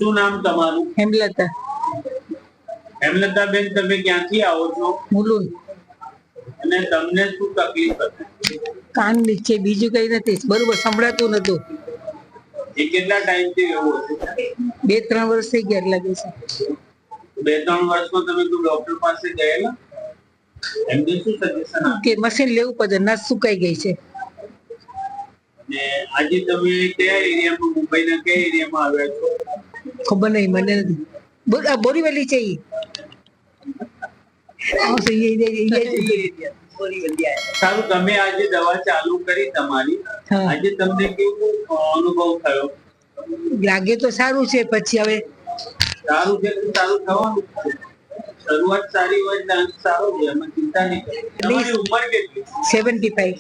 શું નામ તમારું? હેમલતા. હેમલતાબેન, તમે ક્યાંથી આવો છો મુલુન. અને તમને શું તકલીફ હતી? કાન નીચે, બીજું કઈ નથી, બરોબર સંભળાતું નતું. એ કેટલા ટાઈમથી એવું હતું? 2-3 વર્ષ થઈ ગયા લાગે છે. 2-3 વર્ષમાં તમે કોઈ ડોક્ટર પાસે ગયેલા? એમને શું સજેશન આપ્યું કે મશીન લેવું પડે, નસ સુકાઈ ગઈ છે. ને આજે તમે કયા એરિયામાં, મુંબઈના કયા એરિયામાં આવ્યા છો? ખબર નહીં મને નથી. બોરીવલી છે ઈ. સારું, તમે આજે દવા ચાલુ કરી તમારી, હા. આજે તમને કેવો અનુભવ થયો? લાગે તો સારું છે, પછી હવે સારું છે તો સારું થવાનું જ છે. શરૂઆત સારી હોય તો અંત સારો છે, એમાં ચિંતા નહીં કરવી. તમારી ઉંમર કેટલી? 75.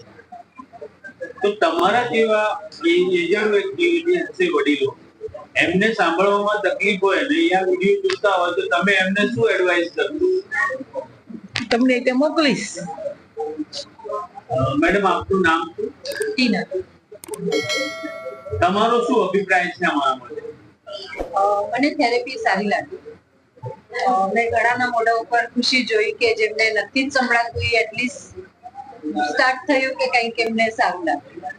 તો તમારા જેવા એજડ વ્યક્તિઓ જે હશે, વડીલો, એમને સાંભળવામાં તકલીફ હોય ને આ વિડીયો જોતા હોય તો તમે એમને શું એડવાઇસ કરશો? તમને તે મોકલીશ. મેડમ, આપનું નામ શું? ટીના. તમારો શું અભિપ્રાય છે અમારા માટે? મને થેરેપી સારી લાગી. મેં ઘણાના મોઢા ઉપર ખુશી જોઈ કે જેમને નથી જ સંભળાતું એ એટલીસ્ટ સ્ટાર્ટ થયું કે કંઈક એમને સારું લાગ્યું.